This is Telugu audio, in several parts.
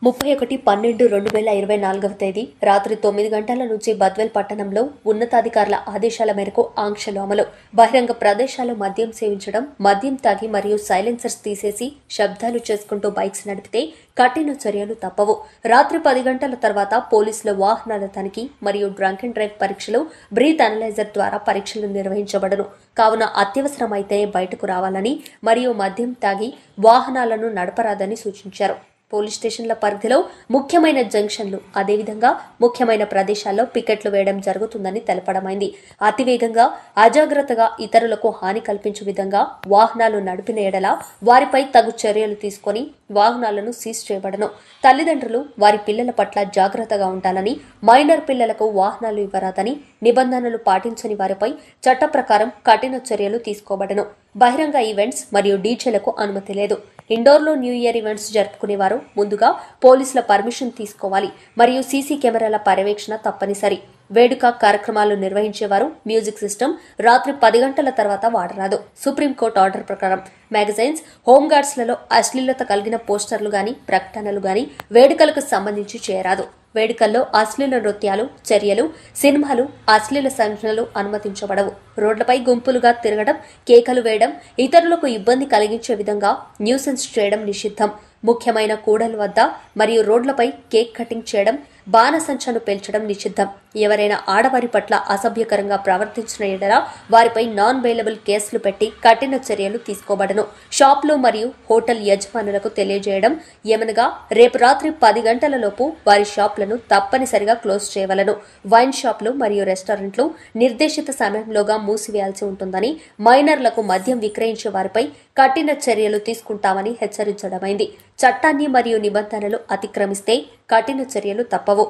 31/12/2024 తేదీ రాత్రి 9 గంటల నుంచి బద్వేల్ పట్టణంలో ఉన్నతాధికారుల ఆదేశాల మేరకు ఆంక్షలు అమలు. బహిరంగ ప్రదేశాల్లో మద్యం సేవించడం, మద్యం తాగి మరియు సైలెన్సర్స్ తీసేసి శబ్దాలు చేసుకుంటూ బైక్స్ నడిపితే కఠిన చర్యలు తప్పవు. రాత్రి 10 గంటల తర్వాత పోలీసుల వాహనాల తనిఖీ మరియు డ్రంక్ అండ్ డ్రైవ్ పరీక్షలు, బ్రీత్ అనలైజర్ ద్వారా పరీక్షలు నిర్వహించబడును. కావున అత్యవసరమైతే బయటకు రావాలని మరియు మద్యం తాగి వాహనాలను నడపరాదని సూచించారు. పోలీస్ స్టేషన్ల పరిధిలో ముఖ్యమైన జంక్షన్లు, అదేవిధంగా ముఖ్యమైన ప్రదేశాల్లో పికెట్లు వేయడం జరుగుతుందని తెలపడమైంది. అతివేగంగా, అజాగ్రత్తగా ఇతరులకు హాని కల్పించే విధంగా వాహనాలు నడిపిన ఎడల వారిపై తగు చర్యలు తీసుకుని వాహనాలను సీజ్ చేయబడను. తల్లిదండ్రులు వారి పిల్లల పట్ల జాగ్రత్తగా ఉండాలని, మైనర్ పిల్లలకు వాహనాలు ఇవ్వరాదని, నిబంధనలు పాటించని వారిపై చట్ట ప్రకారం కఠిన చర్యలు తీసుకోబడను. బహిరంగ ఈవెంట్స్ మరియు డీజేలకు అనుమతి లేదు. ఇండోర్లో న్యూ ఇయర్ ఈవెంట్స్ జరుపుకునేవారు ముందుగా పోలీసుల పర్మిషన్ తీసుకోవాలి మరియు సీసీ కెమెరాల పర్యవేక్షణ తప్పనిసరి. వేడుక కార్యక్రమాలు నిర్వహించేవారు మ్యూజిక్ సిస్టమ్ రాత్రి 10 గంటల తర్వాత వాడరాదు. సుప్రీంకోర్టు ఆర్డర్ ప్రకారం మ్యాగజైన్స్, హోంగార్డ్స్లలో అశ్లీలత కలిగిన పోస్టర్లు గాని, ప్రకటనలు గాని వేడుకలకు సంబంధించి చేయరాదు. వేడుకల్లో అశ్లీల నృత్యాలు, చర్యలు, సినిమాలు, అశ్లీల సంఘటనలు అనుమతించబడవు. రోడ్లపై గుంపులుగా తిరగడం, కేకలు వేయడం, ఇతరులకు ఇబ్బంది కలిగించే విధంగా న్యూసెన్స్ చేయడం నిషిద్ధం. ముఖ్యమైన కూడల వద్ద మరియు రోడ్లపై కేక్ కటింగ్ చేయడం, బాణసంచను పేల్చడం నిషిద్ధం. ఎవరైనా ఆడవారి పట్ల అసభ్యకరంగా ప్రవర్తించిన ఎడల వారిపై నాన్ బెయిలబుల్ కేసులు పెట్టి కఠిన చర్యలు తీసుకోబడను. షాపులు మరియు హోటల్ యజమానులకు తెలియజేయడం ఏమనగా రేపు రాత్రి 10 గంటలలోపు వారి షాపులను తప్పనిసరిగా క్లోజ్ చేయవలను. వైన్ షాపులు మరియు రెస్టారెంట్లు నిర్దేశిత సమయంలోగా మూసివేయాల్సి ఉంటుందని, మైనర్లకు మద్యం విక్రయించే వారిపై కఠిన చర్యలు తీసుకుంటామని హెచ్చరించడమైంది. చట్టాన్ని మరియు నిబంధనలు అతిక్రమిస్తే కఠిన చర్యలు తప్పవు.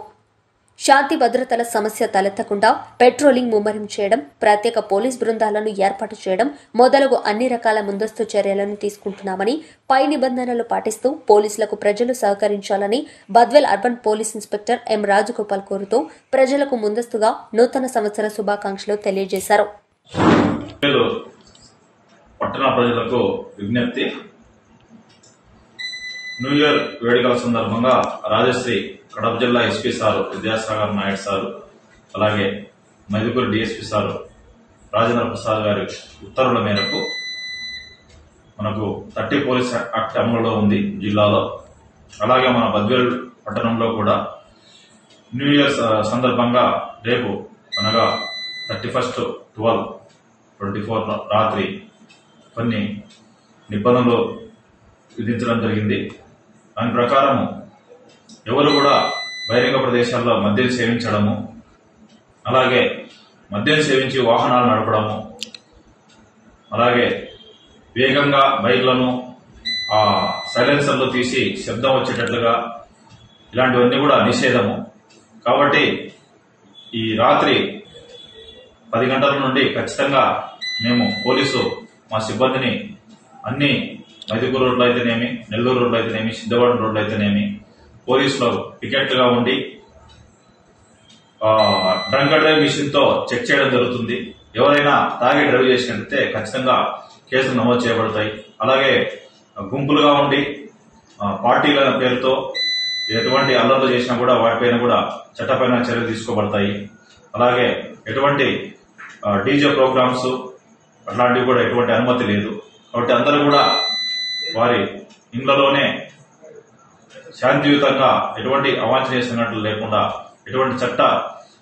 శాంతి భద్రతల సమస్య తలెత్తకుండా పెట్రోలింగ్ ముమ్మరం చేయడం, ప్రత్యేక పోలీస్ బృందాలను ఏర్పాటు చేయడం మొదలగు అన్ని రకాల ముందస్తు చర్యలను తీసుకుంటున్నామని, పై నిబంధనలు పాటిస్తూ పోలీసులకు ప్రజలు సహకరించాలని Badvel urban police inspector M Rajagopal కోరుతూ ప్రజలకు ముందస్తుగా నూతన సంవత్సర శుభాకాంక్షలు తెలియజేశారు. పట్టణ ప్రజలకు విజ్ఞప్తి. న్యూ ఇయర్ వేడుకల సందర్భంగా రాజశ్రీ కడప జిల్లా SP sir Vidyasagar Naidu sir, అలాగే మైదుకూరు డిఎస్పీ సారు రాజేంద్ర ప్రసాద్ గారి ఉత్తర్వుల మేరకు మనకు 30 పోలీస్ యాక్ట్ అమలులో ఉంది జిల్లాలో. అలాగే మన బద్వేల్ పట్టణంలో కూడా న్యూ ఇయర్ సందర్భంగా రేపు అనగా 31/12/24 రాత్రి కొన్ని నిబంధనలు విధించడం జరిగింది. దాని ప్రకారం ఎవరు కూడా బహిరంగ ప్రదేశాల్లో మద్యం సేవించడము, అలాగే మద్యం సేవించి వాహనాలు నడపడము, అలాగే వేగంగా బైక్లను సైలెన్సర్లు తీసి శబ్దం వచ్చేటట్లుగా ఇలాంటివన్నీ కూడా నిషేధము. కాబట్టి ఈ రాత్రి 10 గంటల నుండి ఖచ్చితంగా మేము పోలీసు మా సిబ్బందిని అన్ని మైదుకూరు రోడ్లు అయితేనేమి, నెల్లూరు రోడ్లు అయితేనేమి, సిద్ధవాడ రోడ్లు అయితేనేమి పోలీసులు పికెట్లుగా ఉండి డ్రంక్ అండ్ డ్రైవ్ మిషన్ తో చెక్ చేయడం జరుగుతుంది. ఎవరైనా తాగి డ్రైవ్ చేసినట్లయితే ఖచ్చితంగా కేసులు నమోదు చేయబడతాయి. అలాగే గుంపులుగా ఉండి పార్టీల పేరుతో ఎటువంటి అల్లర్లు చేసినా కూడా వాటిపైన కూడా చట్టపైన చర్యలు తీసుకోబడతాయి. అలాగే ఎటువంటి డీజే ప్రోగ్రామ్స్ అట్లాంటివి కూడా ఎటువంటి అనుమతి లేదు. కాబట్టి అందరూ కూడా వారి ఇండ్లలోనే శాంతియుతంగా ఎటువంటి అవాంఛనీయ సంఘటనలు లేకుండా, ఎటువంటి చట్ట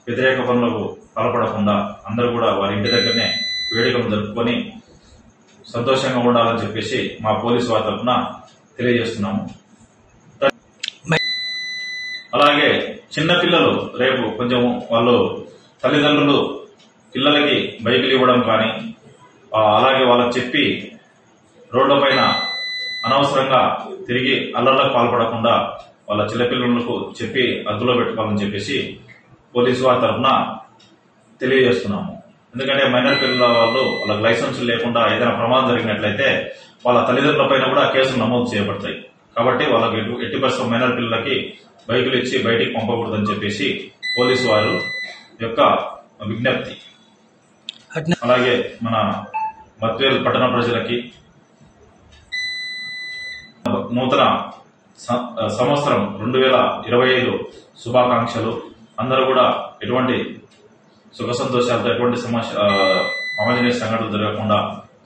వ్యతిరేక పనులకు పాల్పడకుండా అందరూ కూడా వారి ఇంటి దగ్గరనే వేడుకలు జరుపుకొని సంతోషంగా ఉండాలని చెప్పేసి మా పోలీసు వారి తరఫున తెలియజేస్తున్నాము. అలాగే చిన్న పిల్లలు రేపు కొంచెం వాళ్ళు తల్లిదండ్రులు పిల్లలకి బైకులు ఇవ్వడం కానీ, అలాగే వాళ్ళకి చెప్పి రోడ్ల పైన అనవసరంగా తిరిగి అల్లర్లకు పాల్పడకుండా వాళ్ళ చిన్నపిల్లలకు చెప్పి అదుపులో పెట్టుకోవాలని చెప్పేసి పోలీసు వారి తరఫున తెలియజేస్తున్నాము. ఎందుకంటే మైనర్ పిల్లల వాళ్ళు వాళ్ళకి లైసెన్సులు లేకుండా ఏదైనా ప్రమాదం జరిగినట్లయితే వాళ్ళ తల్లిదండ్రుల పైన కూడా కేసులు నమోదు చేయబడతాయి. కాబట్టి వాళ్ళకి ఎట్టి పరిస్థితుల్లో మైనర్ పిల్లలకి బైకులు ఇచ్చి బయటికి పంపకూడదని చెప్పేసి పోలీసు వారు యొక్క విజ్ఞప్తి. అలాగే మన బద్వేల్ పట్టణ ప్రజలకి నూతన సంవత్సరం 2025 శుభాకాంక్షలు. అందరూ కూడా ఎటువంటి సుఖ సంతోషాలతో ఎటువంటి అవాంఛనీయ సంఘటనలు జరగకుండా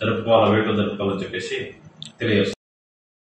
జరుపుకోవాలని చెప్పేసి తెలియజేస్తారు.